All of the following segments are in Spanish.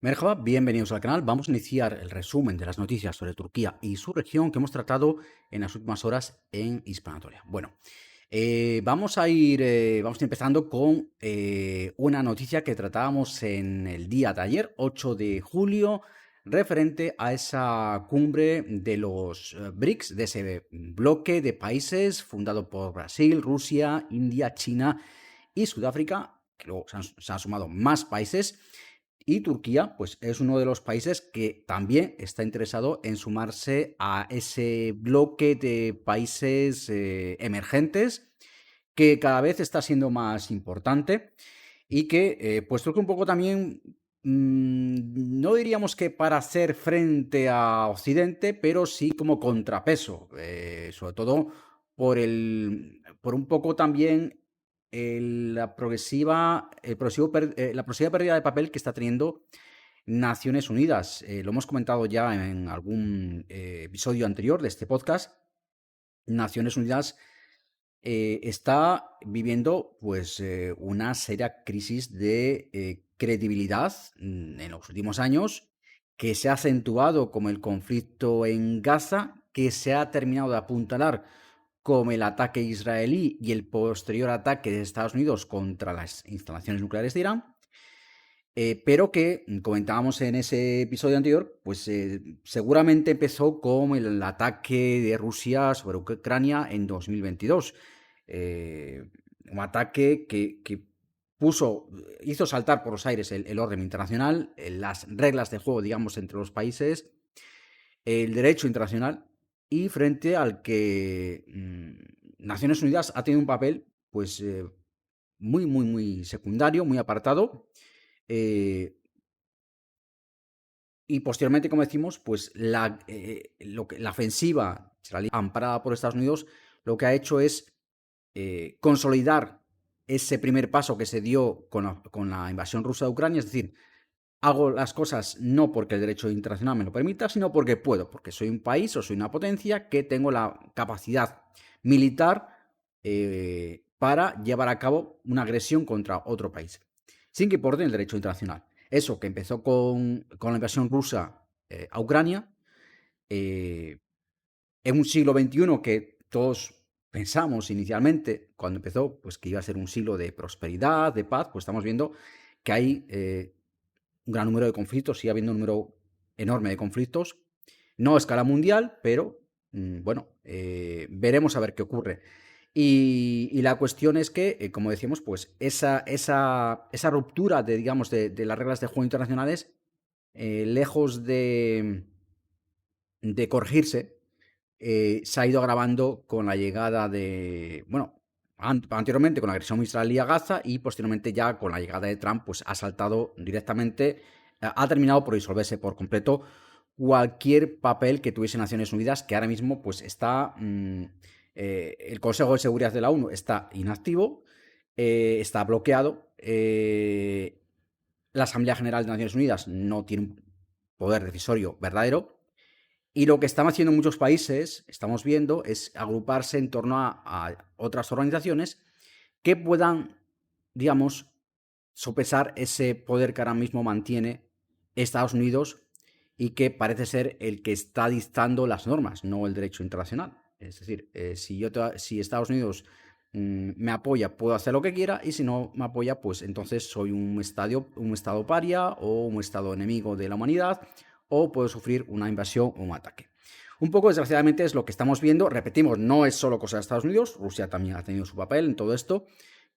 Merhaba, bienvenidos al canal. Vamos a iniciar el resumen de las noticias sobre Turquía y su región que hemos tratado en las últimas horas en Hispanatolia. Bueno, vamos a ir empezando con una noticia que tratábamos en el día de ayer, 8 de julio, referente a esa cumbre de los BRICS, de ese bloque de países fundado por Brasil, Rusia, India, China y Sudáfrica, que luego se han sumado más países. Y Turquía, pues es uno de los países que también está interesado en sumarse a ese bloque de países emergentes que cada vez está siendo más importante y que, pues creo que un poco también, no diríamos que para hacer frente a Occidente, pero sí como contrapeso, sobre todo por un poco también la progresiva pérdida de papel que está teniendo Naciones Unidas. Lo hemos comentado ya en algún episodio anterior de este podcast. Naciones Unidas está viviendo pues una seria crisis de credibilidad en los últimos años, que se ha acentuado como el conflicto en Gaza, que se ha terminado de apuntalar como el ataque israelí y el posterior ataque de Estados Unidos contra las instalaciones nucleares de Irán, pero que comentábamos en ese episodio anterior, pues seguramente empezó con el ataque de Rusia sobre Ucrania en 2022. Un ataque que hizo saltar por los aires el orden internacional, las reglas de juego, digamos, entre los países, el derecho internacional, y frente al que Naciones Unidas ha tenido un papel pues muy, muy, muy secundario, muy apartado. Y posteriormente, como decimos, pues la ofensiva israelí amparada por Estados Unidos lo que ha hecho es consolidar ese primer paso que se dio con la invasión rusa de Ucrania, es decir, hago las cosas no porque el derecho internacional me lo permita, sino porque puedo, porque soy un país o soy una potencia que tengo la capacidad militar para llevar a cabo una agresión contra otro país, sin que importe el derecho internacional. Eso que empezó con la invasión rusa a Ucrania, eh, en un siglo XXI que todos pensamos inicialmente, cuando empezó, pues que iba a ser un siglo de prosperidad, de paz, pues estamos viendo que hay un gran número de conflictos, sigue habiendo un número enorme de conflictos, no a escala mundial, pero bueno, veremos a ver qué ocurre. Y la cuestión es que, como decíamos, pues esa ruptura de, digamos, de las reglas de juego internacionales, lejos de corregirse, se ha ido agravando con la llegada de, bueno, anteriormente con la agresión israelí a Gaza y posteriormente ya con la llegada de Trump, pues ha saltado directamente, ha terminado por disolverse por completo cualquier papel que tuviese Naciones Unidas, que ahora mismo pues está, el Consejo de Seguridad de la ONU está inactivo, está bloqueado, la Asamblea General de Naciones Unidas no tiene un poder decisorio verdadero, y lo que están haciendo muchos países, estamos viendo, es agruparse en torno a otras organizaciones que puedan, digamos, sopesar ese poder que ahora mismo mantiene Estados Unidos y que parece ser el que está dictando las normas, no el derecho internacional. Es decir, si Estados Unidos me apoya, puedo hacer lo que quiera, y si no me apoya, pues entonces soy un estado paria o un estado enemigo de la humanidad, o puedo sufrir una invasión o un ataque. Un poco, desgraciadamente, es lo que estamos viendo. Repetimos, no es solo cosa de Estados Unidos, Rusia también ha tenido su papel en todo esto,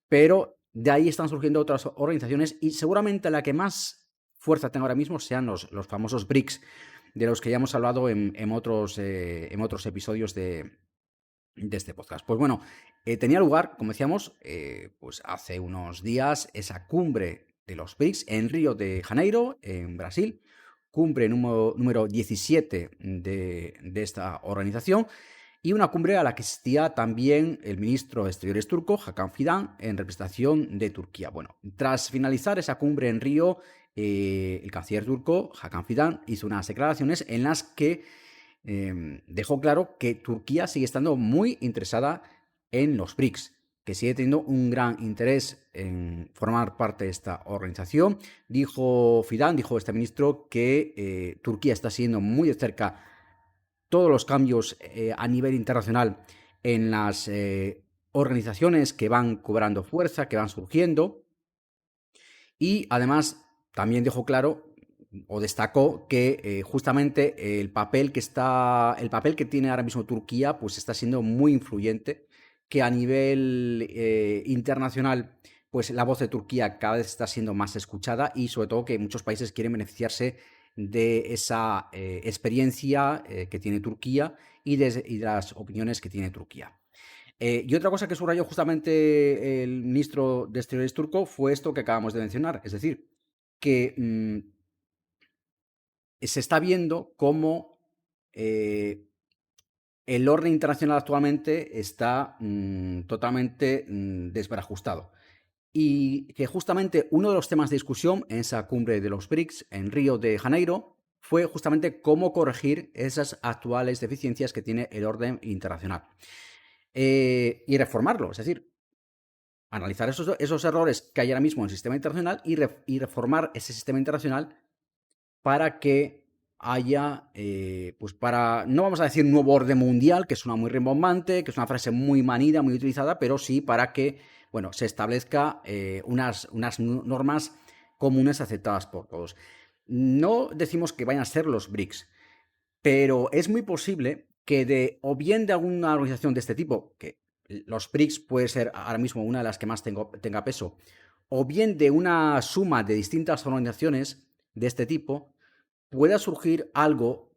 pero de ahí están surgiendo otras organizaciones y seguramente la que más fuerza tenga ahora mismo sean los famosos BRICS, de los que ya hemos hablado en otros episodios de este podcast. Pues bueno, tenía lugar, como decíamos, pues hace unos días esa cumbre de los BRICS en Río de Janeiro, en Brasil, cumbre número 17 de esta organización, y una cumbre a la que asistía también el ministro de Exteriores turco, Hakan Fidan, en representación de Turquía. Bueno, tras finalizar esa cumbre en Río, el canciller turco, Hakan Fidan, hizo unas declaraciones en las que dejó claro que Turquía sigue estando muy interesada en los BRICS, que sigue teniendo un gran interés en formar parte de esta organización. Dijo este ministro, que Turquía está siguiendo muy de cerca todos los cambios a nivel internacional en las organizaciones que van cobrando fuerza, que van surgiendo, y además también dejó claro o destacó que justamente el papel que tiene ahora mismo Turquía pues está siendo muy influyente, que a nivel internacional pues la voz de Turquía cada vez está siendo más escuchada, y sobre todo que muchos países quieren beneficiarse de esa experiencia que tiene Turquía y de las opiniones que tiene Turquía. Y otra cosa que subrayó justamente el ministro de Exteriores turco fue esto que acabamos de mencionar, es decir, que se está viendo cómo el orden internacional actualmente está totalmente desbarajustado. Y que justamente uno de los temas de discusión en esa cumbre de los BRICS en Río de Janeiro fue justamente cómo corregir esas actuales deficiencias que tiene el orden internacional. Y reformarlo, es decir, analizar esos errores que hay ahora mismo en el sistema internacional y reformar ese sistema internacional para que haya, pues para, no vamos a decir nuevo orden mundial, que suena muy rimbombante, que es una frase muy manida, muy utilizada, pero sí para que, bueno, se establezca unas normas comunes aceptadas por todos. No decimos que vayan a ser los BRICS, pero es muy posible que o bien de alguna organización de este tipo, que los BRICS puede ser ahora mismo una de las que más tenga peso, o bien de una suma de distintas organizaciones de este tipo, pueda surgir algo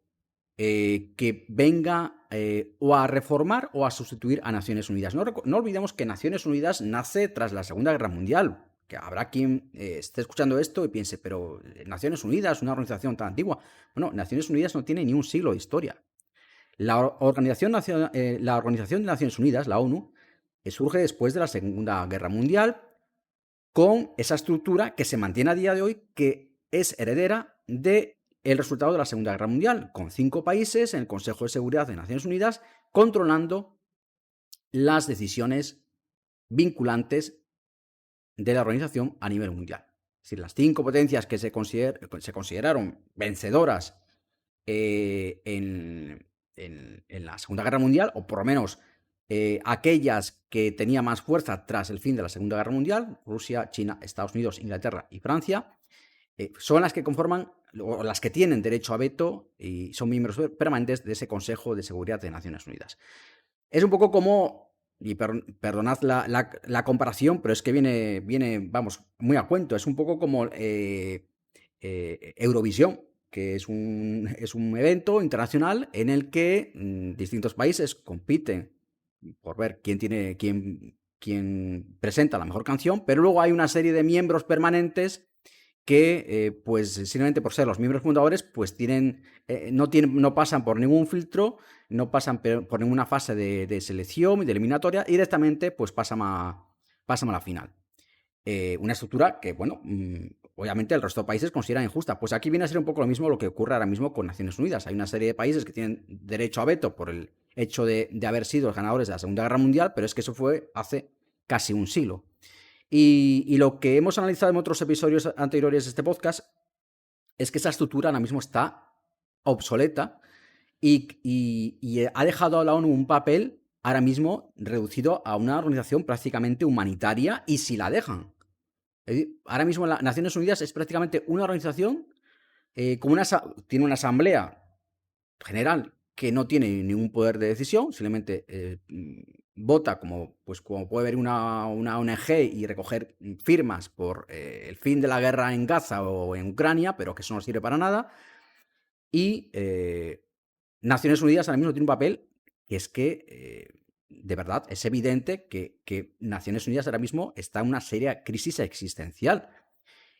que venga o a reformar o a sustituir a Naciones Unidas. No olvidemos que Naciones Unidas nace tras la Segunda Guerra Mundial, que habrá quien esté escuchando esto y piense, pero Naciones Unidas, una organización tan antigua. Bueno, Naciones Unidas no tiene ni un siglo de historia. La Organización de Naciones Unidas, la ONU, surge después de la Segunda Guerra Mundial, con esa estructura que se mantiene a día de hoy, que es heredera del resultado de la Segunda Guerra Mundial, con 5 países en el Consejo de Seguridad de Naciones Unidas controlando las decisiones vinculantes de la organización a nivel mundial. Es decir, las 5 potencias que se consideraron vencedoras en la Segunda Guerra Mundial, o por lo menos aquellas que tenían más fuerza tras el fin de la Segunda Guerra Mundial, Rusia, China, Estados Unidos, Inglaterra y Francia, son las que conforman, o las que tienen derecho a veto y son miembros permanentes de ese Consejo de Seguridad de Naciones Unidas. Es un poco como, y perdonad la comparación, pero es que viene, vamos, muy a cuento, es un poco como Eurovisión, que es un evento internacional en el que distintos países compiten por ver quién presenta la mejor canción, pero luego hay una serie de miembros permanentes que, pues simplemente por ser los miembros fundadores, pues no pasan por ningún filtro, no pasan por ninguna fase de selección y de eliminatoria, y directamente pues pasan a la final. Una estructura que, bueno, obviamente el resto de países consideran injusta. Pues aquí viene a ser un poco lo mismo lo que ocurre ahora mismo con Naciones Unidas. Hay una serie de países que tienen derecho a veto por el hecho de haber sido los ganadores de la Segunda Guerra Mundial, pero es que eso fue hace casi un siglo. Y lo que hemos analizado en otros episodios anteriores de este podcast es que esa estructura ahora mismo está obsoleta y ha dejado a la ONU un papel ahora mismo reducido a una organización prácticamente humanitaria, y si la dejan. Ahora mismo las Naciones Unidas es prácticamente una organización tiene una asamblea general que no tiene ningún poder de decisión, simplemente vota como puede haber una ONG y recoger firmas por el fin de la guerra en Gaza o en Ucrania, pero que eso no sirve para nada. Y Naciones Unidas ahora mismo tiene un papel que es que, de verdad, es evidente que Naciones Unidas ahora mismo está en una seria crisis existencial.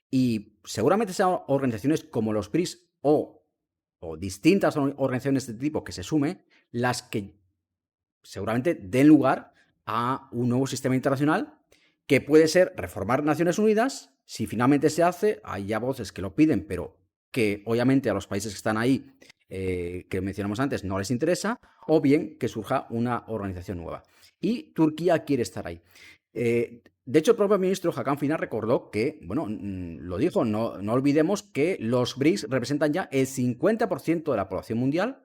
Y seguramente sean organizaciones como los BRICS o distintas organizaciones de este tipo que se sumen las que seguramente den lugar a un nuevo sistema internacional que puede ser reformar Naciones Unidas. Si finalmente se hace, hay ya voces que lo piden, pero que obviamente a los países que están ahí, que mencionamos antes, no les interesa, o bien que surja una organización nueva. Y Turquía quiere estar ahí. De hecho, el propio ministro Hakan Fidan recordó que, bueno, lo dijo, no olvidemos que los BRICS representan ya el 50% de la población mundial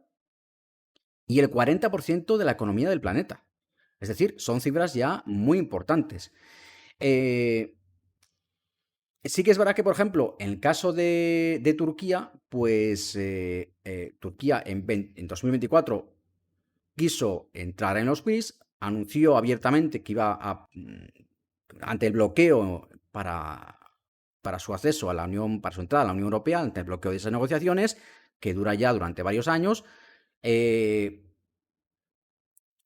y el 40% de la economía del planeta. Es decir, son cifras ya muy importantes. Sí que es verdad que, por ejemplo, en el caso de Turquía, pues Turquía en 2024 quiso entrar en los BRICS, anunció abiertamente que iba ante el bloqueo para su acceso a la Unión, para su entrada a la Unión Europea, ante el bloqueo de esas negociaciones, que dura ya durante varios años,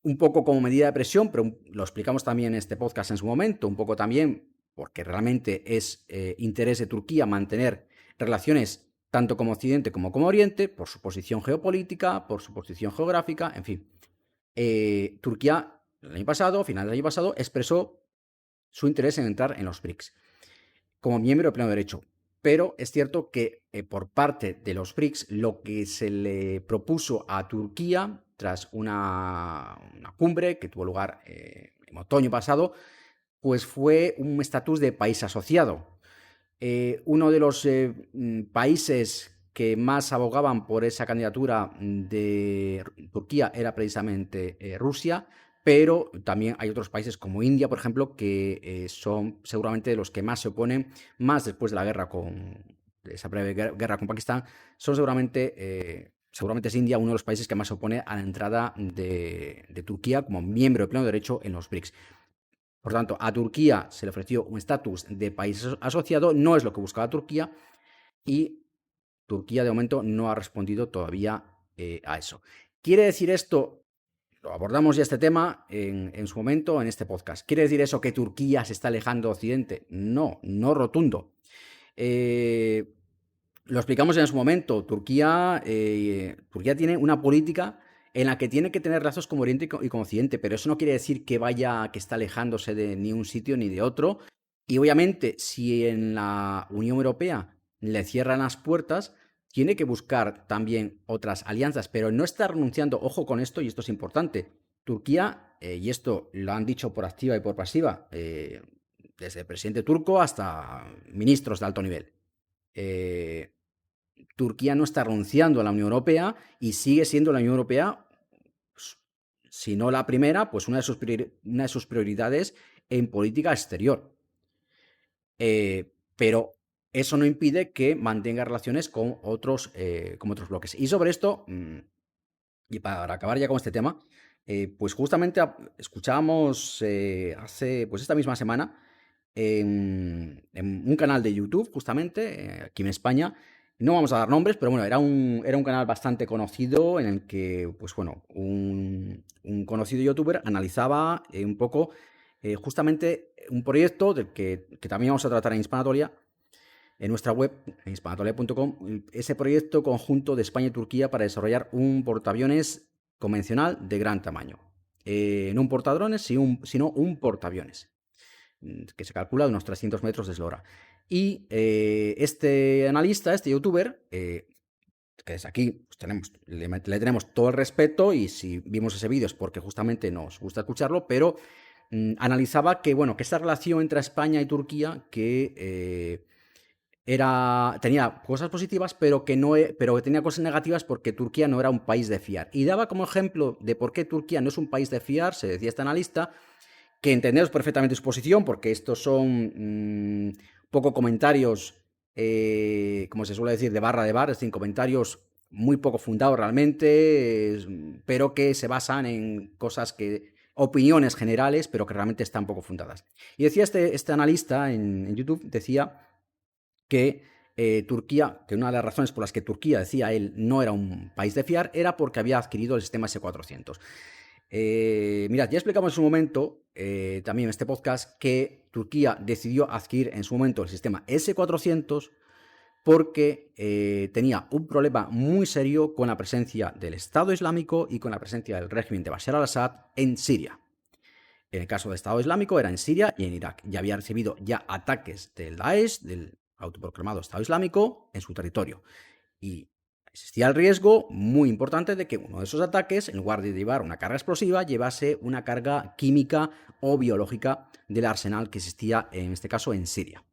un poco como medida de presión, pero lo explicamos también en este podcast en su momento, un poco también porque realmente es interés de Turquía mantener relaciones tanto como Occidente como con Oriente, por su posición geopolítica, por su posición geográfica, en fin. Turquía, el año pasado, a finales del año pasado, expresó su interés en entrar en los BRICS como miembro de pleno derecho. Pero es cierto que por parte de los BRICS lo que se le propuso a Turquía tras una cumbre que tuvo lugar en otoño pasado, pues fue un estatus de país asociado. Uno de los países que más abogaban por esa candidatura de Turquía era precisamente Rusia, pero también hay otros países como India, por ejemplo, que son seguramente los que más se oponen, más después de la guerra de esa breve guerra con Pakistán, son seguramente es India uno de los países que más se opone a la entrada de Turquía como miembro de pleno derecho en los BRICS. Por tanto, a Turquía se le ofreció un estatus de país asociado, no es lo que buscaba Turquía, y Turquía de momento no ha respondido todavía a eso. ¿Quiere decir esto? Lo abordamos ya este tema en su momento en este podcast. ¿Quiere decir eso que Turquía se está alejando de Occidente? No, no rotundo. Lo explicamos en su momento. Turquía tiene una política en la que tiene que tener lazos con Oriente y con Occidente, pero eso no quiere decir que está alejándose de ni un sitio ni de otro. Y obviamente, si en la Unión Europea le cierran las puertas, tiene que buscar también otras alianzas, pero no está renunciando, ojo con esto, y esto es importante. Turquía, y esto lo han dicho por activa y por pasiva, desde el presidente turco hasta ministros de alto nivel. Turquía no está renunciando a la Unión Europea y sigue siendo la Unión Europea, si no la primera, pues una de sus prioridades en política exterior. Pero eso no impide que mantenga relaciones con otros bloques. Y sobre esto, y para acabar ya con este tema, pues justamente escuchábamos hace, pues esta misma semana, en un canal de YouTube, justamente, aquí en España. No vamos a dar nombres, pero bueno, era un canal bastante conocido en el que, pues bueno, un conocido youtuber analizaba un poco justamente un proyecto del que también vamos a tratar en Hispanatolia, en nuestra web, en hispanatolia.com, ese proyecto conjunto de España y Turquía para desarrollar un portaaviones convencional de gran tamaño. No un portadrones, sino un portaaviones, que se calcula de unos 300 metros de eslora. Y este analista, este youtuber, que desde aquí pues le tenemos todo el respeto, y si vimos ese vídeo es porque justamente nos gusta escucharlo, pero analizaba que, bueno, que esta relación entre España y Turquía que tenía cosas positivas, pero que tenía cosas negativas porque Turquía no era un país de fiar. Y daba como ejemplo de por qué Turquía no es un país de fiar, se decía este analista, que entendemos perfectamente su posición, porque estos son poco comentarios, como se suele decir, de barra de bar, es decir, comentarios muy poco fundados realmente, pero que se basan en opiniones generales, pero que realmente están poco fundadas. Y decía este analista en YouTube, decía que Turquía, que una de las razones por las que Turquía, decía él, no era un país de fiar, era porque había adquirido el sistema S-400. Mirad, ya explicamos en su momento, también en este podcast, que Turquía decidió adquirir en su momento el sistema S-400 porque tenía un problema muy serio con la presencia del Estado Islámico y con la presencia del régimen de Bashar al-Assad en Siria. En el caso del Estado Islámico era en Siria y en Irak. Ya había recibido ataques del Daesh, del autoproclamado Estado Islámico, en su territorio. Y Existía el riesgo muy importante de que uno de esos ataques, en lugar de llevar una carga explosiva, llevase una carga química o biológica del arsenal que existía, en este caso, en Siria.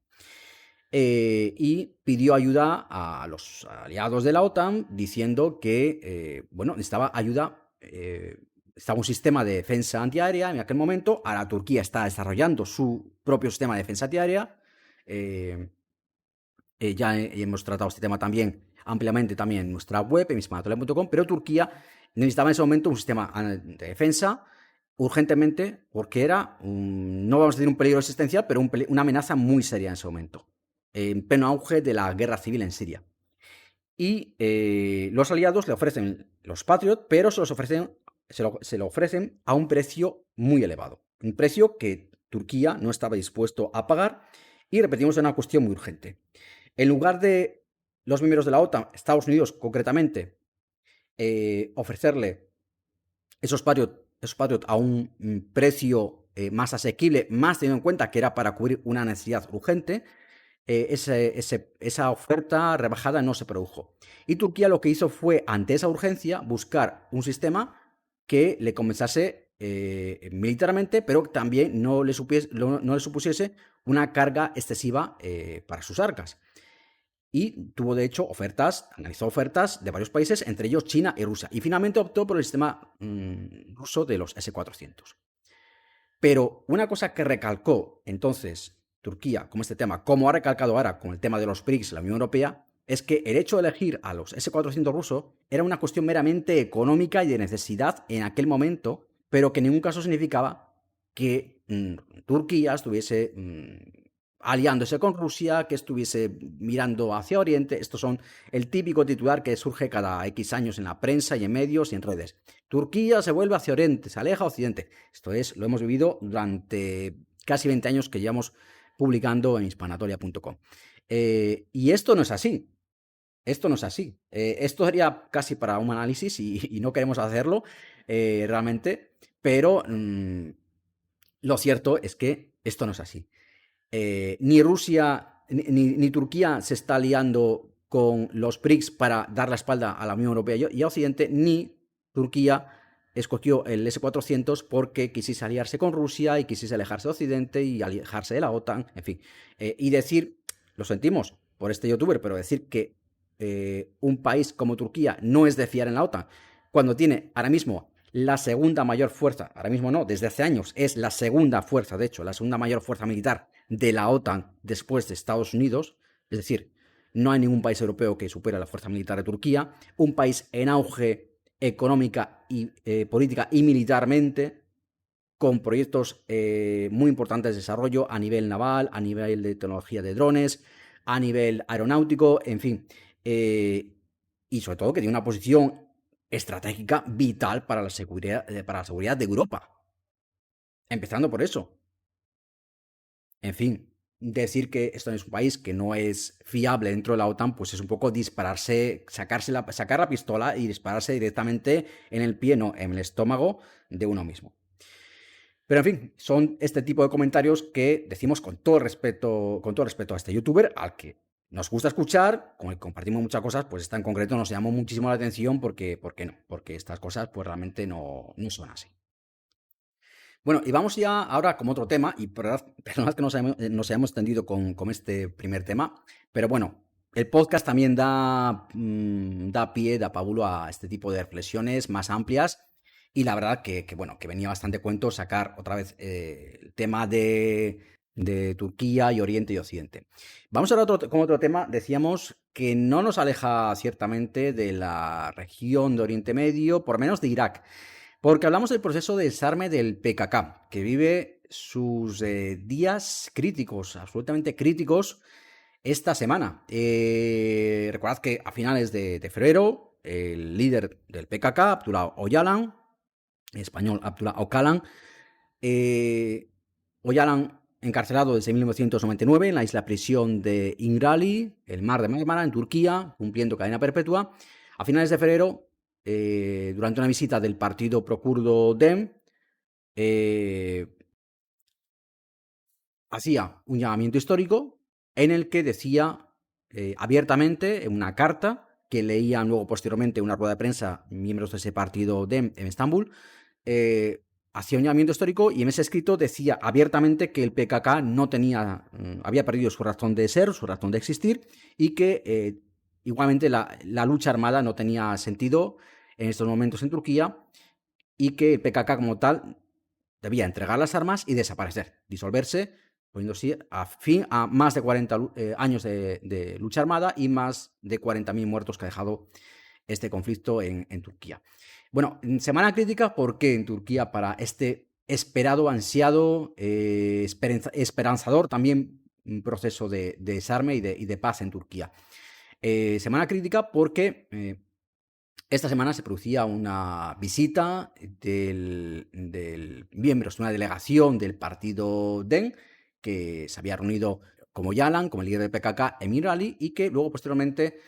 Y pidió ayuda a los aliados de la OTAN diciendo que, necesitaba ayuda, estaba un sistema de defensa antiaérea en aquel momento. Ahora Turquía está desarrollando su propio sistema de defensa antiaérea. Ya hemos tratado este tema también ampliamente también en nuestra web, en mismanatolia.com, pero Turquía necesitaba en ese momento un sistema de defensa urgentemente porque era, no vamos a decir un peligro existencial, pero una amenaza muy seria en ese momento, en pleno auge de la guerra civil en Siria. Y los aliados le ofrecen los Patriot, pero se lo ofrecen a un precio muy elevado, un precio que Turquía no estaba dispuesto a pagar. Y repetimos, una cuestión muy urgente. En lugar de los miembros de la OTAN, Estados Unidos concretamente, ofrecerle esos Patriot a un precio más asequible, más teniendo en cuenta que era para cubrir una necesidad urgente, esa oferta rebajada no se produjo. Y Turquía lo que hizo fue, ante esa urgencia, buscar un sistema que le compensase militarmente, pero también no le supusiese una carga excesiva para sus arcas. Y tuvo, de hecho, analizó ofertas de varios países, entre ellos China y Rusia. Y finalmente optó por el sistema ruso de los S-400. Pero una cosa que recalcó entonces Turquía como este tema, como ha recalcado ahora con el tema de los BRICS, la Unión Europea, es que el hecho de elegir a los S-400 rusos era una cuestión meramente económica y de necesidad en aquel momento, pero que en ningún caso significaba que Turquía estuviese aliándose con Rusia, que estuviese mirando hacia Oriente. Estos son el típico titular que surge cada X años en la prensa y en medios y en redes. Turquía se vuelve hacia Oriente, se aleja a Occidente. Esto lo hemos vivido durante casi 20 años que llevamos publicando en hispanatoria.com. Y esto no es así. Esto no es así. Esto sería casi para un análisis y no queremos hacerlo realmente, pero lo cierto es que esto no es así. Ni Rusia ni Turquía se está aliando con los BRICS para dar la espalda a la Unión Europea y a Occidente, ni Turquía escogió el S-400 porque quisiese aliarse con Rusia y quisiese alejarse de Occidente y alejarse de la OTAN, en fin. Y decir, lo sentimos por este youtuber, pero decir que un país como Turquía no es de fiar en la OTAN, cuando tiene ahora mismo la segunda mayor fuerza, ahora mismo no, desde hace años, es la segunda fuerza, de hecho, la segunda mayor fuerza militar de la OTAN después de Estados Unidos, es decir, no hay ningún país europeo que supere la fuerza militar de Turquía, un país en auge económica y política y militarmente, con proyectos muy importantes de desarrollo a nivel naval, a nivel de tecnología de drones, a nivel aeronáutico, en fin, y sobre todo que tiene una posición estratégica vital para la seguridad de Europa, empezando por eso. En fin, decir que esto es un país que no es fiable dentro de la OTAN, pues es un poco sacar la pistola y dispararse directamente en el pie, no, en el estómago de uno mismo. Pero en fin, son este tipo de comentarios que decimos con todo respeto a este youtuber, al que nos gusta escuchar, con el que compartimos muchas cosas, pues esta en concreto nos llamó muchísimo la atención porque estas cosas pues realmente no son así. Bueno, y vamos ya ahora con otro tema, y perdonad que nos hayamos extendido con este primer tema, pero bueno, el podcast también da pábulo a este tipo de reflexiones más amplias, y la verdad que venía bastante cuento sacar otra vez el tema de Turquía y Oriente y Occidente. Vamos ahora con otro tema. Decíamos que no nos aleja ciertamente de la región de Oriente Medio, por menos de Irak, porque hablamos del proceso de desarme del PKK, que vive sus días críticos, absolutamente críticos, esta semana. Recordad que a finales de febrero, el líder del PKK, Abdullah Öcalan, en español Abdullah Öcalan, Öcalan encarcelado desde 1999 en la isla prisión de İmralı, el mar de Mármara, en Turquía, cumpliendo cadena perpetua. A finales de febrero, durante una visita del partido procurdo DEM, hacía un llamamiento histórico en el que decía abiertamente, en una carta que leían luego posteriormente una rueda de prensa miembros de ese partido DEM en Estambul, hacía un llamamiento histórico y en ese escrito decía abiertamente que el PKK no tenía, había perdido su razón de ser, su razón de existir, y que igualmente la lucha armada no tenía sentido en estos momentos en Turquía, y que el PKK como tal debía entregar las armas y desaparecer, disolverse, poniendo así a fin a más de 40 años de lucha armada y más de 40.000 muertos que ha dejado este conflicto en Turquía. Bueno, semana crítica porque en Turquía para este esperado, ansiado, esperanzador también un proceso de desarme y de paz en Turquía. Semana crítica porque esta semana se producía una visita del miembro de una delegación del partido DEN, que se había reunido como Yalan, como el líder del PKK, Emir Ali, y que luego posteriormente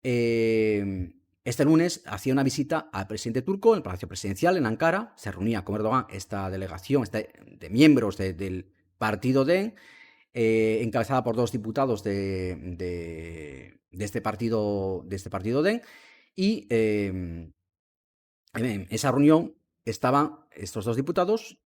este lunes hacía una visita al presidente turco en el Palacio Presidencial en Ankara. Se reunía con Erdogan esta delegación de miembros del partido DEN, encabezada por 2 diputados de este partido DEN, y en esa reunión estaban estos 2 diputados,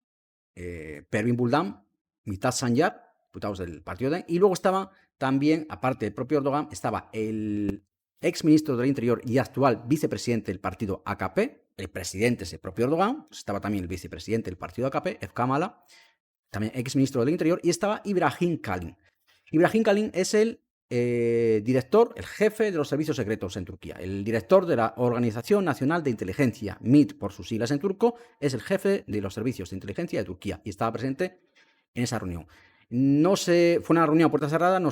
Pervin Buldan, Mithat Sancar, diputados del partido DEM, y luego estaba también, aparte del propio Erdogan, estaba el ex ministro del Interior y actual vicepresidente del partido AKP, el presidente es el propio Erdogan, estaba también el vicepresidente del partido AKP, Efkan Ala, también ex ministro del Interior, y estaba Ibrahim Kalin. Ibrahim Kalin es el director, el jefe de los servicios secretos en Turquía. El director de la Organización Nacional de Inteligencia, MIT por sus siglas en turco, es el jefe de los servicios de inteligencia de Turquía y estaba presente en esa reunión. Fue una reunión a puerta cerrada, no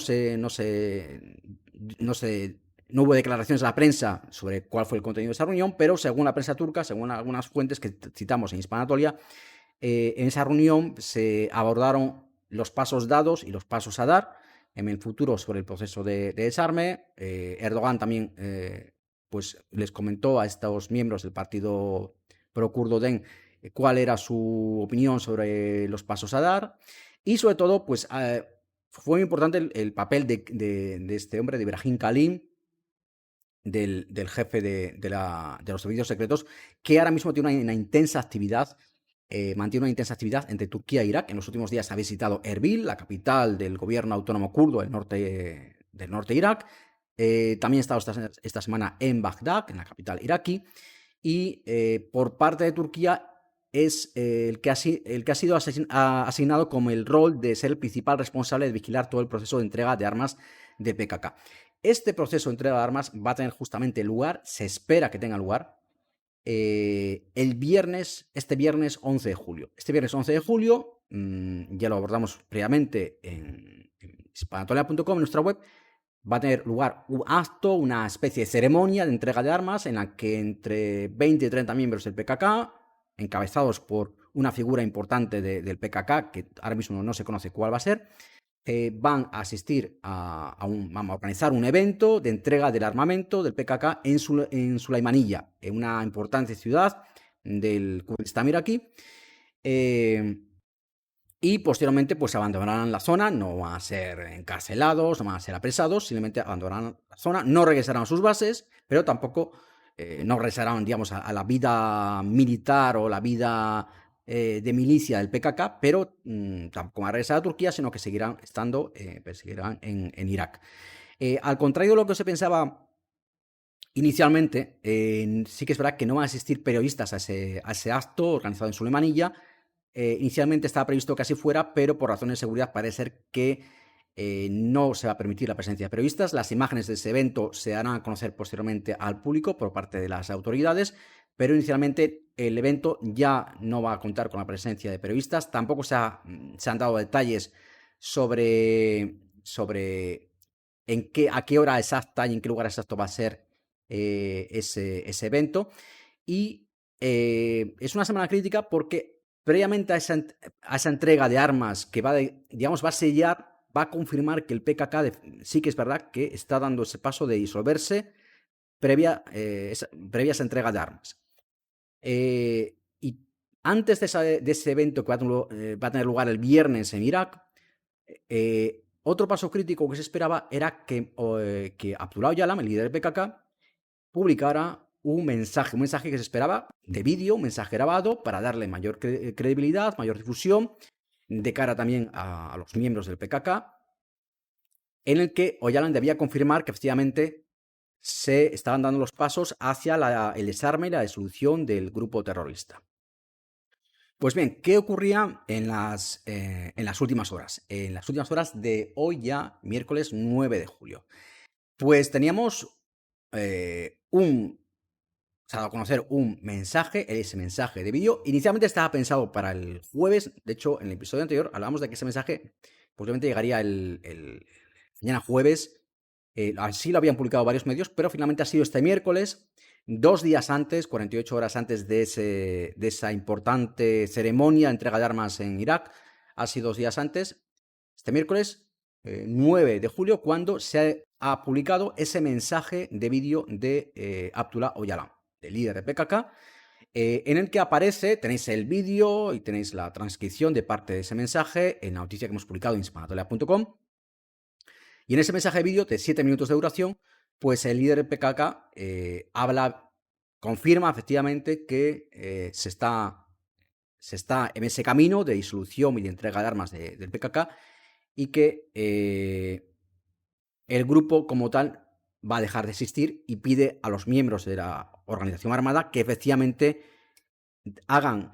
hubo declaraciones a la prensa sobre cuál fue el contenido de esa reunión, pero según la prensa turca, según algunas fuentes que citamos en Hispana Anatolia, en esa reunión se abordaron los pasos dados y los pasos a dar en el futuro sobre el proceso de desarme. Erdogan también pues les comentó a estos miembros del partido pro-kurdo DEM cuál era su opinión sobre los pasos a dar, y sobre todo pues fue muy importante el papel de este hombre, de Ibrahim Kalin, del jefe de los servicios secretos, que ahora mismo tiene una intensa actividad, mantiene una intensa actividad entre Turquía e Irak. En los últimos días ha visitado Erbil, la capital del gobierno autónomo kurdo del norte de Irak. También ha estado esta semana en Bagdad, en la capital iraquí, y por parte de Turquía es el que ha sido asignado como el rol de ser el principal responsable de vigilar todo el proceso de entrega de armas de PKK. Este proceso de entrega de armas va a tener justamente lugar, se espera que tenga lugar, este viernes 11 de julio. Este viernes 11 de julio, ya lo abordamos previamente en hispanatolia.com, en nuestra web, va a tener lugar un acto, una especie de ceremonia de entrega de armas en la que entre 20 y 30 miembros del PKK, encabezados por una figura importante del PKK, que ahora mismo no se conoce cuál va a ser, van a asistir vamos a organizar un evento de entrega del armamento del PKK en Sulaymaniyya, en una importante ciudad del Kurdistán iraquí, y posteriormente pues abandonarán la zona. No van a ser encarcelados, no van a ser apresados, simplemente abandonarán la zona, no regresarán a sus bases, pero tampoco no regresarán, digamos, a la vida militar o la vida de milicia del PKK, pero tampoco van a regresar a Turquía, sino que seguirán estando, seguirán en Irak. Al contrario de lo que se pensaba inicialmente, sí que es verdad que no van a asistir periodistas a ese acto organizado en Sulaymaniyya. Inicialmente estaba previsto que así fuera, pero por razones de seguridad parece ser que no se va a permitir la presencia de periodistas. Las imágenes de ese evento se darán a conocer posteriormente al público por parte de las autoridades, pero inicialmente el evento ya no va a contar con la presencia de periodistas. Tampoco se han dado detalles sobre a qué hora exacta y en qué lugar exacto va a ser ese evento. Y es una semana crítica porque previamente a esa entrega de armas que va a sellar, va a confirmar que el PKK sí que es verdad que está dando ese paso de disolverse previa a esa entrega de armas. Y antes de ese evento que va a tener lugar el viernes en Irak, otro paso crítico que se esperaba era que Abdullah Öcalan, el líder del PKK, publicara un mensaje que se esperaba de vídeo, un mensaje grabado para darle mayor credibilidad, mayor difusión de cara también a los miembros del PKK, en el que Öcalan debía confirmar que efectivamente se estaban dando los pasos hacia el desarme y la disolución del grupo terrorista. Pues bien, ¿qué ocurría en las últimas horas? En las últimas horas de hoy ya, miércoles 9 de julio. Pues teníamos se ha dado a conocer un mensaje, ese mensaje de vídeo. Inicialmente estaba pensado para el jueves. De hecho, en el episodio anterior hablábamos de que ese mensaje posiblemente llegaría el mañana jueves. Así lo habían publicado varios medios, pero finalmente ha sido este miércoles, 2 días antes, 48 horas antes de esa importante ceremonia de entrega de armas en Irak. Ha sido 2 días antes, este miércoles 9 de julio, cuando se ha publicado ese mensaje de vídeo de Abdullah Öcalan, del líder de PKK, en el que aparece, tenéis el vídeo y tenéis la transcripción de parte de ese mensaje en la noticia que hemos publicado en hispanatolia.com. Y en ese mensaje de vídeo de 7 minutos de duración, pues el líder de PKK confirma efectivamente que se está en ese camino de disolución y de entrega de armas del PKK, y que el grupo como tal va a dejar de existir, y pide a los miembros de la organización armada que efectivamente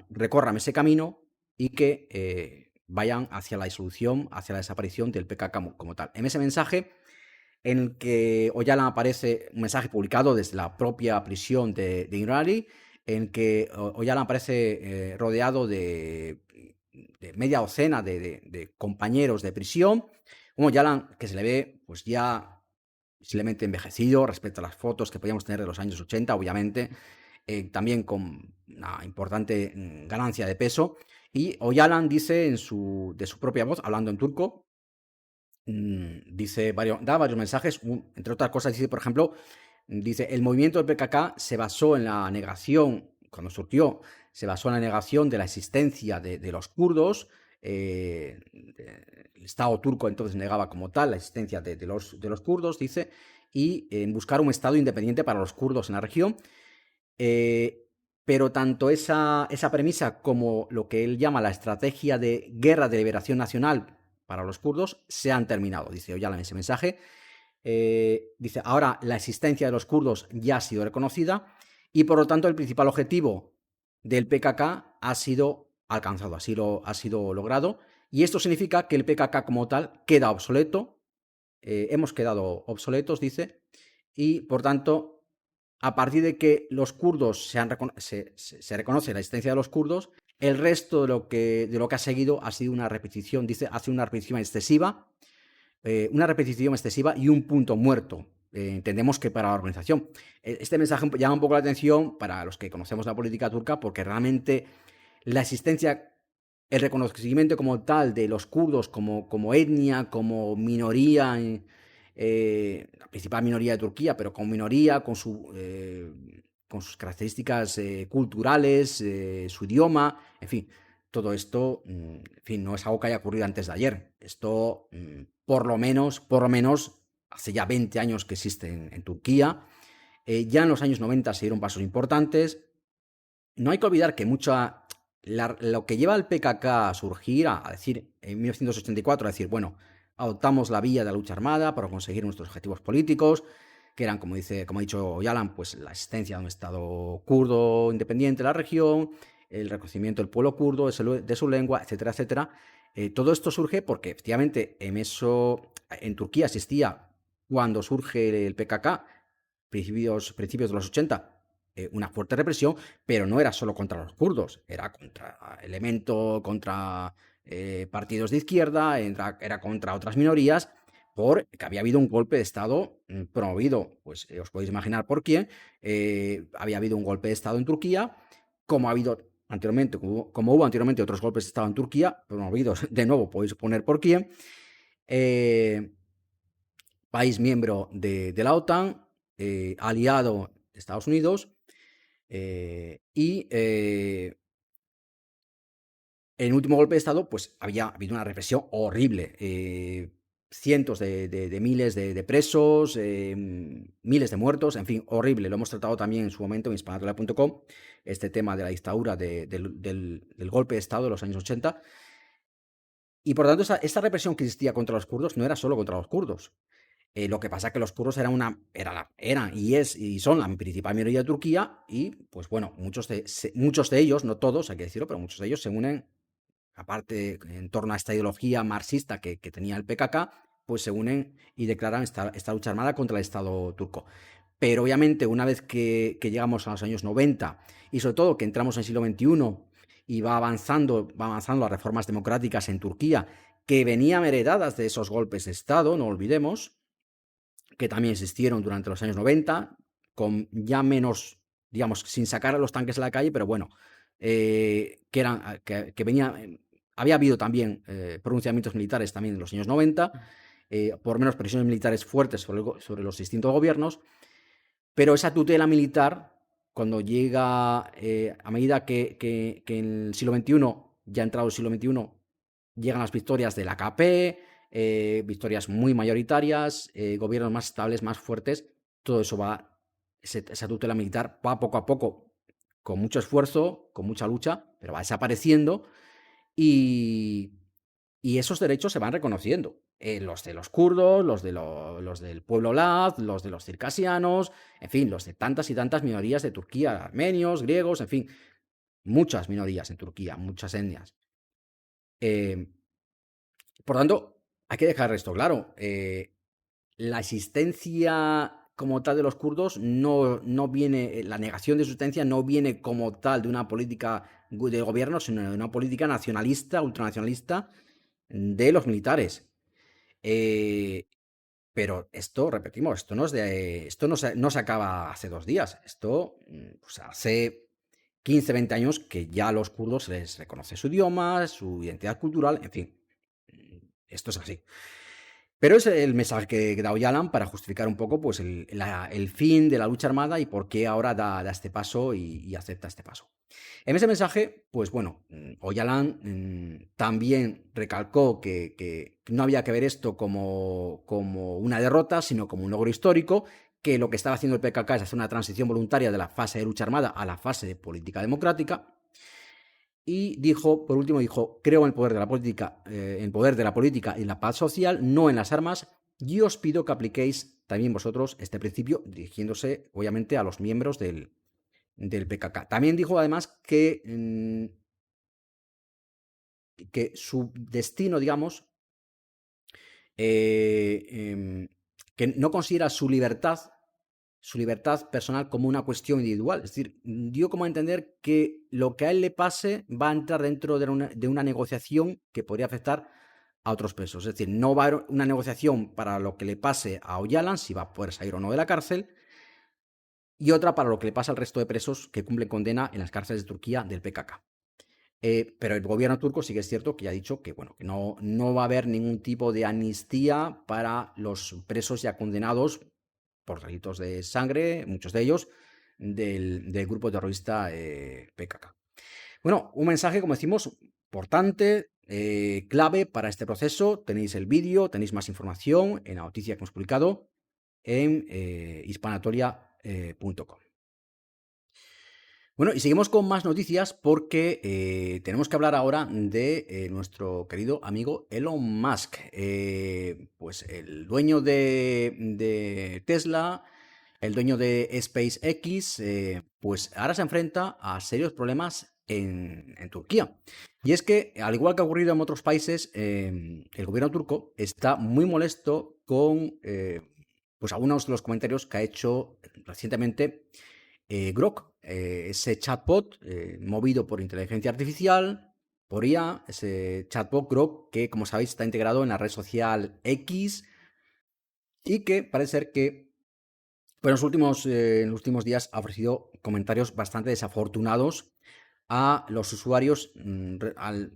recorran ese camino y que vayan hacia la disolución, hacia la desaparición del PKK como tal. En ese mensaje, en el que Öcalan aparece, un mensaje publicado desde la propia prisión de Inrali, en que Öcalan aparece rodeado de media docena de compañeros de prisión. Un Öcalan que se le ve pues ya posiblemente envejecido respecto a las fotos que podíamos tener de los años 80, obviamente, también con una importante ganancia de peso. Y Öcalan dice de su propia voz, hablando en turco, da varios mensajes, entre otras cosas dice, por ejemplo, dice: el movimiento del PKK se basó en la negación, cuando surgió, se basó en la negación de la existencia de los kurdos. El Estado turco entonces negaba como tal la existencia de los kurdos, dice, y en buscar un Estado independiente para los kurdos en la región. Pero tanto esa premisa como lo que él llama la estrategia de guerra de liberación nacional para los kurdos se han terminado, dice Öcalan en ese mensaje. Dice: ahora la existencia de los kurdos ya ha sido reconocida y por lo tanto el principal objetivo del PKK ha sido alcanzado, ha sido logrado, y esto significa que el PKK como tal queda obsoleto. Hemos quedado obsoletos, dice, y por tanto, a partir de que los kurdos se reconoce la existencia de los kurdos, el resto de lo que ha seguido ha sido una repetición, dice, hace una repetición excesiva, y un punto muerto. Entendemos que para la organización. Este mensaje llama un poco la atención para los que conocemos la política turca, porque realmente la existencia, el reconocimiento como tal de los kurdos como etnia, como minoría, la principal minoría de Turquía, pero como minoría, con sus características culturales, su idioma, en fin, todo esto, en fin, no es algo que haya ocurrido antes de ayer. Esto, por lo menos, hace ya 20 años que existe en Turquía. Ya en los años 90 se dieron pasos importantes. No hay que olvidar que lo que lleva al PKK a surgir, a decir, en 1984, a decir, bueno, adoptamos la vía de la lucha armada para conseguir nuestros objetivos políticos, que eran, como ha dicho Öcalan, pues la existencia de un Estado kurdo independiente en la región, el reconocimiento del pueblo kurdo, de su lengua, etcétera, etcétera. Todo esto surge porque efectivamente en Turquía existía, cuando surge el PKK, principios de los 80, una fuerte represión, pero no era solo contra los kurdos, era contra partidos de izquierda, era contra otras minorías, porque había habido un golpe de Estado promovido, pues os podéis imaginar por quién. Había habido un golpe de Estado en Turquía, como hubo anteriormente otros golpes de Estado en Turquía, promovidos, de nuevo, podéis suponer por quién. País miembro de la OTAN, aliado de Estados Unidos, y en el último golpe de Estado pues había habido una represión horrible. cientos de miles de presos, miles de muertos, en fin, horrible. Lo hemos tratado también en su momento en hispanatoria.com, este tema de la dictadura del golpe de Estado de los años 80. Y por lo tanto, esta represión que existía contra los kurdos no era solo contra los kurdos. Lo que pasa es que los kurdos eran y son la principal minoría de Turquía y, pues bueno, muchos de ellos, no todos, hay que decirlo, pero muchos de ellos se unen, aparte en torno a esta ideología marxista que tenía el PKK, pues se unen y declaran esta lucha armada contra el Estado turco. Pero obviamente una vez que llegamos a los años 90 y sobre todo que entramos en el siglo XXI y va avanzando las reformas democráticas en Turquía, que venían heredadas de esos golpes de Estado, no olvidemos, que también existieron durante los años 90, con ya menos, digamos, sin sacar a los tanques a la calle, pero bueno, que venía, había habido también pronunciamientos militares también en los años 90, por menos presiones militares fuertes sobre los distintos gobiernos, pero esa tutela militar, cuando llega, a medida que en el siglo XXI, ya entrado el siglo XXI, llegan las victorias del AKP, victorias muy mayoritarias, gobiernos más estables, más fuertes, todo eso esa tutela militar va poco a poco, con mucho esfuerzo, con mucha lucha, pero va desapareciendo y esos derechos se van reconociendo. Los de los kurdos, los del pueblo laz, los de los circasianos, en fin, los de tantas y tantas minorías de Turquía, armenios, griegos, en fin, muchas minorías en Turquía, muchas etnias. Por tanto, hay que dejar esto claro. La existencia como tal de los kurdos no viene, la negación de su existencia no viene como tal de una política de gobierno, sino de una política nacionalista, ultranacionalista de los militares. Pero esto, repetimos, esto no se acaba hace 2 días. Esto, pues hace 15, 20 años que ya a los kurdos se les reconoce su idioma, su identidad cultural, en fin. Esto es así. Pero es el mensaje que da Öcalan para justificar un poco pues, el fin de la lucha armada y por qué ahora da este paso y acepta este paso. En ese mensaje, pues bueno, Öcalan también recalcó que no había que ver esto como una derrota, sino como un logro histórico, que lo que estaba haciendo el PKK es hacer una transición voluntaria de la fase de lucha armada a la fase de política democrática. Y por último, creo en el poder de la política, y la paz social, no en las armas, y os pido que apliquéis también vosotros este principio, dirigiéndose obviamente a los miembros del PKK. También dijo además que su destino, digamos, que no considera su libertad personal como una cuestión individual. Es decir, dio como a entender que lo que a él le pase va a entrar dentro de una negociación que podría afectar a otros presos. Es decir, no va a haber una negociación para lo que le pase a Öcalan, si va a poder salir o no de la cárcel, y otra para lo que le pasa al resto de presos que cumplen condena en las cárceles de Turquía del PKK. Pero el gobierno turco sí que es cierto que ya ha dicho que, bueno, que no va a haber ningún tipo de amnistía para los presos ya condenados por delitos de sangre, muchos de ellos, del grupo terrorista PKK. Bueno, un mensaje, como decimos, importante, clave para este proceso. Tenéis el vídeo, tenéis más información en la noticia que hemos publicado en hispanatoria.com. Bueno, y seguimos con más noticias porque tenemos que hablar ahora de nuestro querido amigo Elon Musk, pues el dueño de Tesla, el dueño de SpaceX, pues ahora se enfrenta a serios problemas en Turquía. Y es que, al igual que ha ocurrido en otros países, el gobierno turco está muy molesto con pues algunos de los comentarios que ha hecho recientemente Grok, ese chatbot movido por inteligencia artificial, por IA, ese chatbot Grok que, como sabéis, está integrado en la red social X y que parece ser que en los últimos días ha ofrecido comentarios bastante desafortunados a los usuarios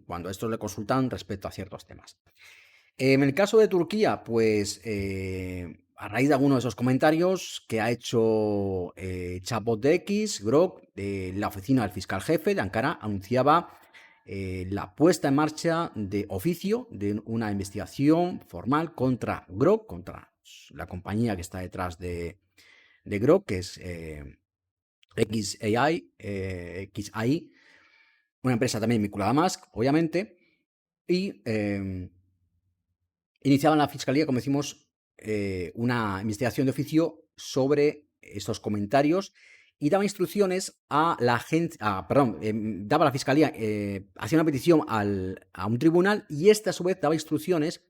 cuando estos le consultan respecto a ciertos temas. En el caso de Turquía, pues a raíz de algunos de esos comentarios que ha hecho Chatbot de X, Grok, la oficina del fiscal jefe de Ankara anunciaba la puesta en marcha de oficio de una investigación formal contra Grok, contra la compañía que está detrás de Grok, que es XAI, una empresa también vinculada a Musk, obviamente, y iniciaba en la Fiscalía, como decimos, una investigación de oficio sobre estos comentarios y daba instrucciones a la gente, daba a la Fiscalía, hacía una petición a un tribunal y este a su vez daba instrucciones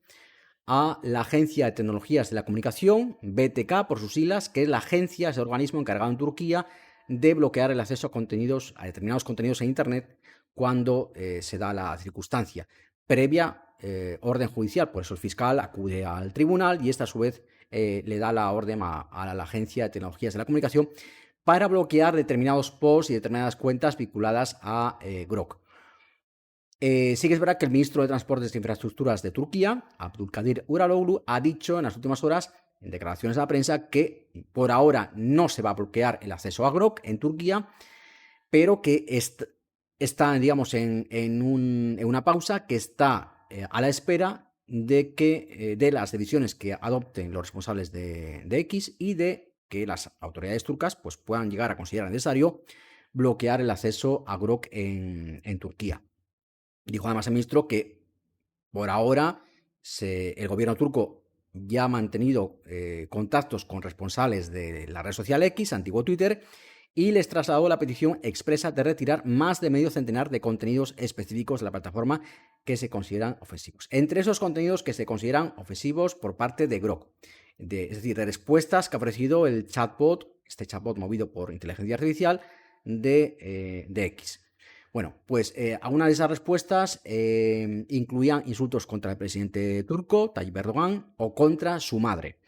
a la Agencia de Tecnologías de la Comunicación, BTK por sus siglas, que es la agencia, ese organismo encargado en Turquía de bloquear el acceso a determinados contenidos en Internet cuando se da la circunstancia, previa orden judicial. Por eso el fiscal acude al tribunal y esta a su vez le da la orden a la Agencia de Tecnologías de la Comunicación para bloquear determinados posts y determinadas cuentas vinculadas a Grok. Sí que es verdad que el ministro de Transportes e Infraestructuras de Turquía, Abdülkadir Uraloglu, ha dicho en las últimas horas, en declaraciones a la prensa, que por ahora no se va a bloquear el acceso a Grok en Turquía, pero que está, digamos, en una pausa, que está a la espera de las decisiones que adopten los responsables de X y de que las autoridades turcas pues, puedan llegar a considerar necesario bloquear el acceso a Grok en Turquía. Dijo además el ministro que por ahora el gobierno turco ya ha mantenido contactos con responsables de la red social X, antiguo Twitter, y les trasladó la petición expresa de retirar más de medio centenar de contenidos específicos de la plataforma que se consideran ofensivos. Entre esos contenidos que se consideran ofensivos por parte de Grok, es decir, de respuestas que ha ofrecido el chatbot, este chatbot movido por inteligencia artificial de X. Bueno, pues algunas de esas respuestas incluían insultos contra el presidente turco, Tayyip Erdogan, o contra su madre,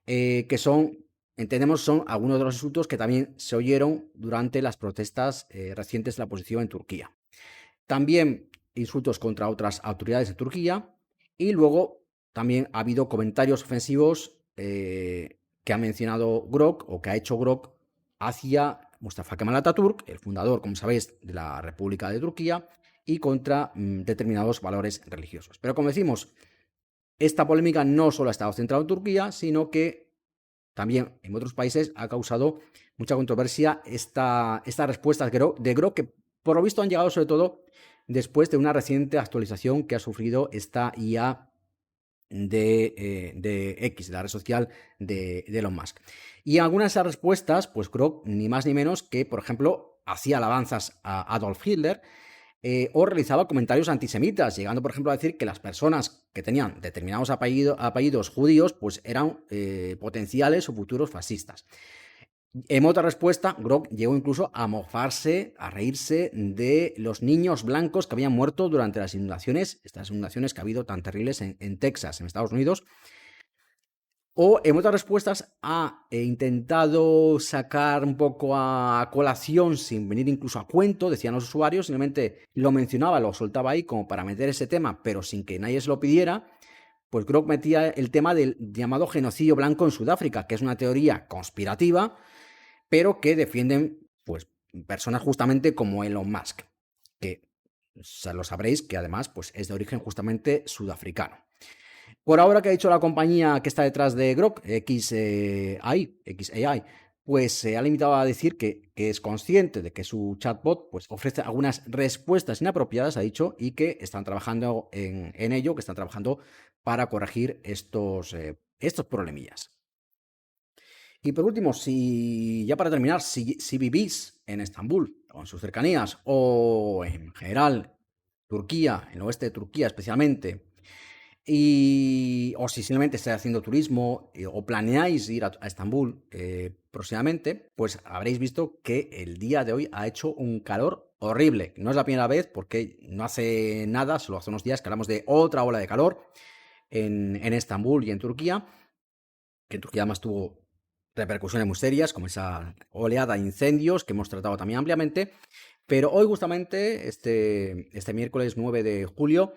que son, entendemos, son algunos de los insultos que también se oyeron durante las protestas recientes de la oposición en Turquía. También insultos contra otras autoridades de Turquía y luego también ha habido comentarios ofensivos que ha mencionado Grok o que ha hecho Grok hacia Mustafa Kemal Atatürk, el fundador, como sabéis, de la República de Turquía, y contra determinados valores religiosos. Pero como decimos, esta polémica no solo ha estado centrada en Turquía, sino que también en otros países ha causado mucha controversia estas respuestas de Grok, que por lo visto han llegado sobre todo después de una reciente actualización que ha sufrido esta IA de X, de la red social de Elon Musk. Y en algunas de esas respuestas, pues Grok ni más ni menos que, por ejemplo, hacía alabanzas a Adolf Hitler o realizaba comentarios antisemitas, llegando, por ejemplo, a decir que las personas que tenían determinados apellidos judíos pues eran potenciales o futuros fascistas. En otra respuesta, Grok llegó incluso a mofarse, a reírse de los niños blancos que habían muerto durante las inundaciones, estas inundaciones que ha habido tan terribles en Texas, en Estados Unidos. O en otras respuestas ha intentado sacar un poco a colación, sin venir incluso a cuento, decían los usuarios, simplemente lo mencionaba, lo soltaba ahí como para meter ese tema, pero sin que nadie se lo pidiera. Pues Grok metía el tema del llamado genocidio blanco en Sudáfrica, que es una teoría conspirativa, pero que defienden pues personas justamente como Elon Musk, que lo sabréis que además pues, es de origen justamente sudafricano. Por ahora, que ha dicho la compañía que está detrás de Grok, XAI, pues se ha limitado a decir que es consciente de que su chatbot pues, ofrece algunas respuestas inapropiadas, ha dicho, y que están trabajando en ello, que están trabajando para corregir estos problemillas. Y por último, ya para terminar, si vivís en Estambul o en sus cercanías o en general Turquía, en el oeste de Turquía especialmente, o si simplemente estáis haciendo turismo o planeáis ir a Estambul próximamente, pues habréis visto que el día de hoy ha hecho un calor horrible. No es la primera vez porque no hace nada, solo hace unos días que hablamos de otra ola de calor en Estambul y en Turquía, que en Turquía además tuvo repercusiones muy serias, como esa oleada de incendios que hemos tratado también ampliamente. Pero hoy justamente, este miércoles 9 de julio,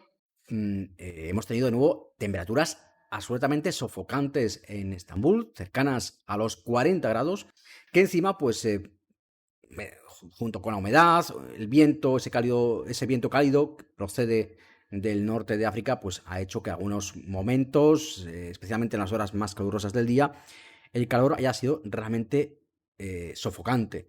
hemos tenido de nuevo temperaturas absolutamente sofocantes en Estambul, cercanas a los 40 grados, que encima pues junto con la humedad, el viento, ese viento cálido que procede del norte de África, pues ha hecho que algunos momentos, especialmente en las horas más calurosas del día, el calor haya sido realmente sofocante.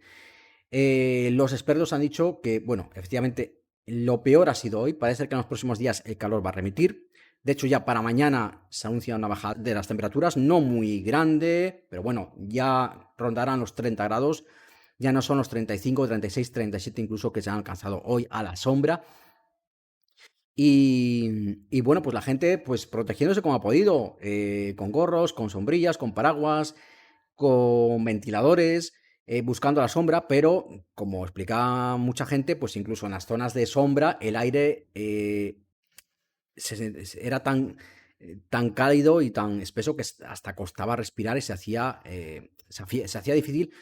Los expertos han dicho que, bueno, efectivamente, lo peor ha sido hoy. Parece que en los próximos días el calor va a remitir. De hecho, ya para mañana se anuncia una bajada de las temperaturas, no muy grande, pero bueno, ya rondarán los 30 grados. Ya no son los 35, 36, 37 incluso que se han alcanzado hoy a la sombra. Y bueno, pues la gente pues protegiéndose como ha podido, con gorros, con sombrillas, con paraguas, con ventiladores, buscando la sombra, pero como explicaba mucha gente, pues incluso en las zonas de sombra el aire era tan cálido y tan espeso que hasta costaba respirar y se hacía difícil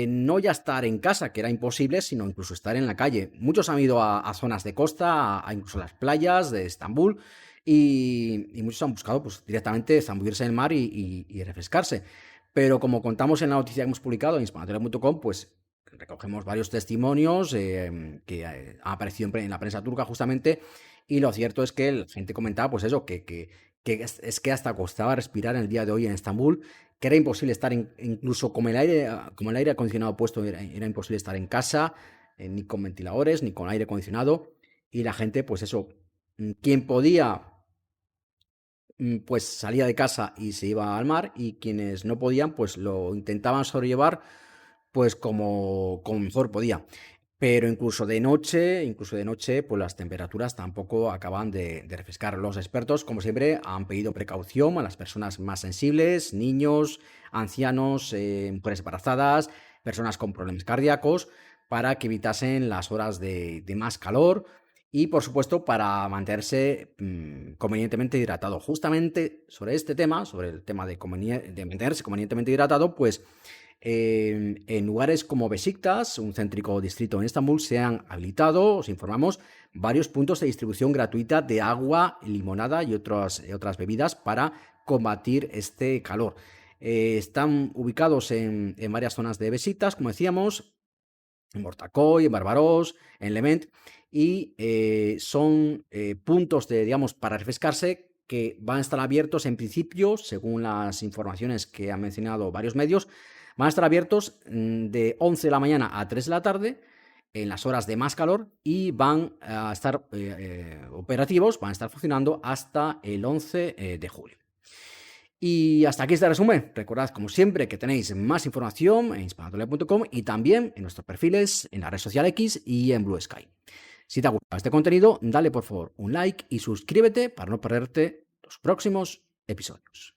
no ya estar en casa, que era imposible, sino incluso estar en la calle. Muchos han ido a zonas de costa, a incluso las playas de Estambul, y muchos han buscado pues, directamente zambullirse en el mar y refrescarse. Pero como contamos en la noticia que hemos publicado en hispanotele.com, pues recogemos varios testimonios que han aparecido en la prensa turca justamente, y lo cierto es que la gente comentaba pues eso, que es que hasta costaba respirar en el día de hoy en Estambul, que era imposible estar incluso como el aire acondicionado puesto, era imposible estar en casa, ni con ventiladores, ni con aire acondicionado, y la gente, pues eso, quien podía, pues salía de casa y se iba al mar, y quienes no podían, pues lo intentaban sobrellevar, pues como mejor podía. Pero incluso de noche, pues las temperaturas tampoco acaban de refrescar. Los expertos, como siempre, han pedido precaución a las personas más sensibles, niños, ancianos, mujeres embarazadas, personas con problemas cardíacos, para que evitasen las horas de más calor y, por supuesto, para mantenerse convenientemente hidratado. Justamente sobre este tema, sobre el tema de mantenerse convenientemente hidratado, pues en lugares como Besiktas, un céntrico distrito en Estambul, se han habilitado, os informamos, varios puntos de distribución gratuita de agua, limonada y otras bebidas para combatir este calor. Están ubicados en varias zonas de Besiktas, como decíamos, en Mortakoy, en Barbaros, en Levent, y son puntos digamos, para refrescarse, que van a estar abiertos en principio, según las informaciones que han mencionado varios medios, van a estar abiertos de 11 de la mañana a 3 de la tarde, en las horas de más calor, y van a estar operativos, van a estar funcionando hasta el 11 de julio. Y hasta aquí este resumen. Recordad, como siempre, que tenéis más información en hispanotele.com y también en nuestros perfiles en la red social X y en Blue Sky. Si te ha gustado este contenido, dale por favor un like y suscríbete para no perderte los próximos episodios.